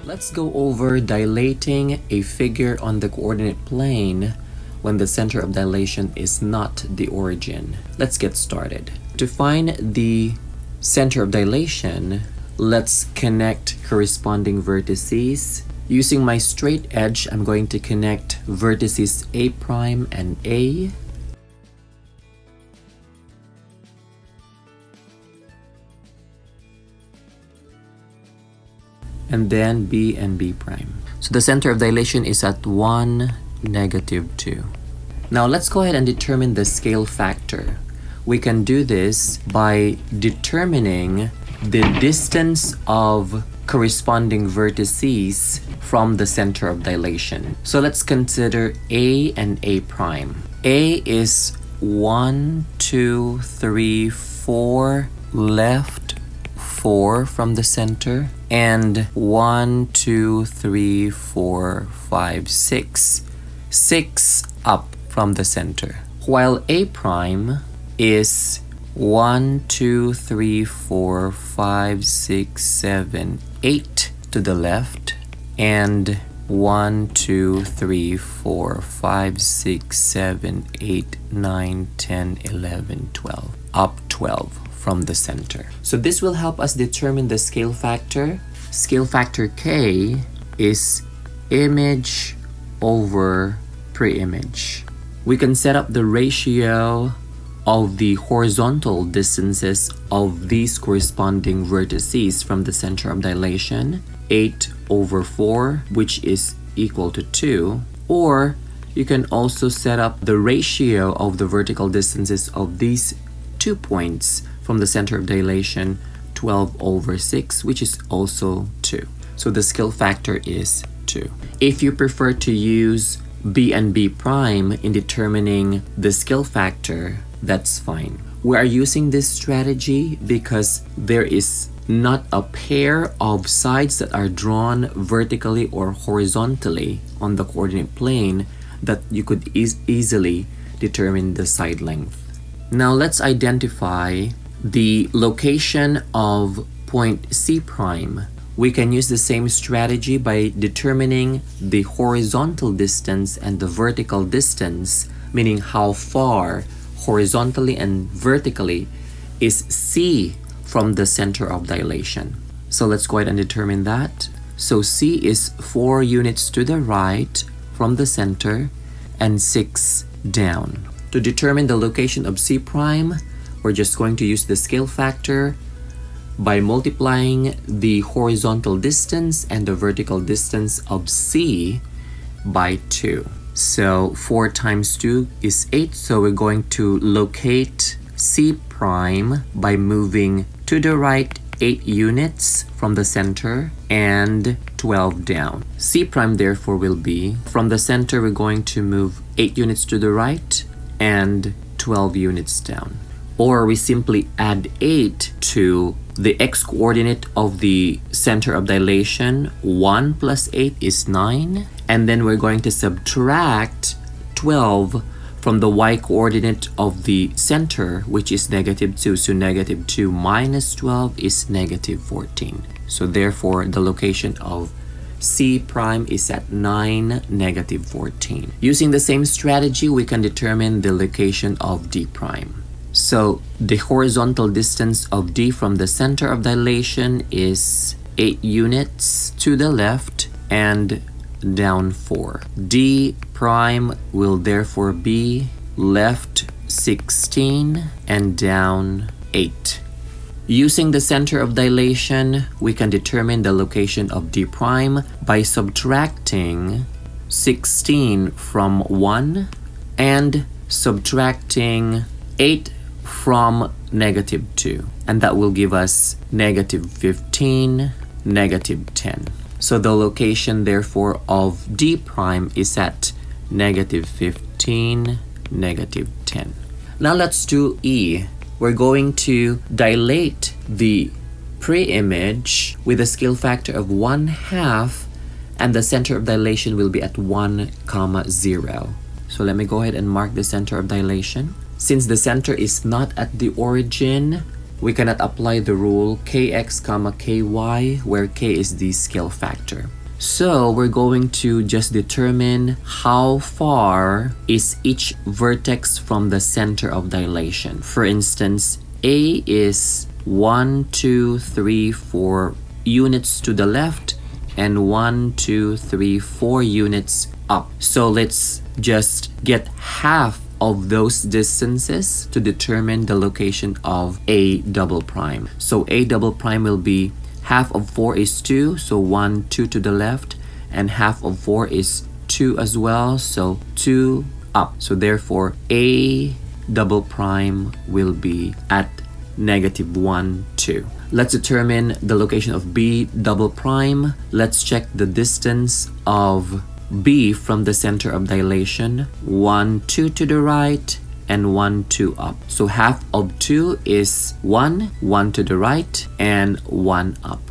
Let's go over dilating a figure on the coordinate plane when the center of dilation is not the origin. Let's get started. To find the center of dilation, let's connect corresponding vertices. Using my straight edge, I'm going to connect vertices A' and A. And then B and B'. So the center of dilation is at 1, -2. Now let's go ahead and determine the scale factor. We can do this by determining the distance of corresponding vertices from the center of dilation. So let's consider A and A'. A is 1, 2, 3, 4 left, 4 from the center, and 1, 2, 3, 4, 5, 6. 6 up from the center. While A' is 1, 2, 3, 4, 5, 6, 7, 8 to the left, and 1, 2, 3, 4, 5, 6, 7, 8, 9, 10, 11, 12. Up 12 from the center. So this will help us determine the scale factor. Scale factor K is image over preimage. We can set up the ratio of the horizontal distances of these corresponding vertices from the center of dilation, 8/4, which is equal to 2. Or you can also set up the ratio of the vertical distances of these 2 points from the center of dilation, 12/6, which is also 2. So the scale factor is 2. If you prefer to use B and B' in determining the scale factor, that's fine. We are using this strategy because there is not a pair of sides that are drawn vertically or horizontally on the coordinate plane that you could easily determine the side length. Now let's identify the location of point C'. We can use the same strategy by determining the horizontal distance and the vertical distance, meaning how far horizontally and vertically is C from the center of dilation. So let's go ahead and determine that. So C is 4 units to the right from the center and 6 down. To determine the location of C', we're just going to use the scale factor by multiplying the horizontal distance and the vertical distance of C by 2. So 4 times 2 is 8, so we're going to locate C' by moving to the right 8 units from the center and 12 down. C' therefore will be, from the center we're going to move 8 units to the right and 12 units down. Or we simply add 8 to the x-coordinate of the center of dilation. 1 plus 8 is 9. And then we're going to subtract 12 from the y-coordinate of the center, which is -2. So -2 minus 12 is -14. So therefore, the location of C' is at 9, -14. Using the same strategy, we can determine the location of D'. So the horizontal distance of D from the center of dilation is 8 units to the left and down 4. D' will therefore be left 16 and down 8. Using the center of dilation, we can determine the location of D' by subtracting 16 from 1 and subtracting 8 from -2, and that will give us -15, -10. So the location therefore of D' is at -15, -10. Now let's do E. We're going to dilate the preimage with a scale factor of 1/2, and the center of dilation will be at 1, 0. So let me go ahead and mark the center of dilation. Since the center is not at the origin, we cannot apply the rule kx, ky, where k is the scale factor. So we're going to just determine how far is each vertex from the center of dilation. For instance, A is 1, 2, 3, 4 units to the left and 1, 2, 3, 4 units up. So let's just get half of those distances to determine the location of A double prime. So A double prime will be half of 4 is 2, so 1, 2 to the left, and half of 4 is 2 as well, so 2 up. So therefore, A double prime will be at negative 1, 2. Let's determine the location of B double prime. Let's check the distance of B from the center of dilation. 1, 2 to the right, and 1, 2 up. So half of 2 is 1, 1 to the right, and 1 up.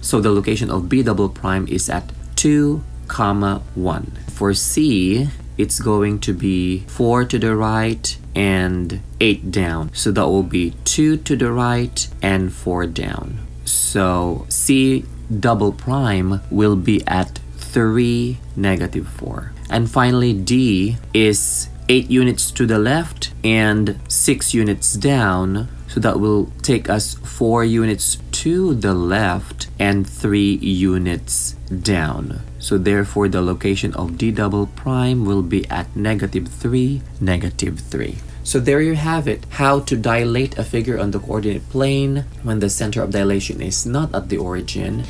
So the location of B double prime is at 2, 1. For C, it's going to be 4 to the right and 8 down. So that will be 2 to the right and 4 down. So C double prime will be at 3, negative 4. And finally, D is 8 units to the left and 6 units down. So that will take us 4 units to the left and 3 units down. So therefore, the location of D double prime will be at negative 3, negative 3. So there you have it, how to dilate a figure on the coordinate plane when the center of dilation is not at the origin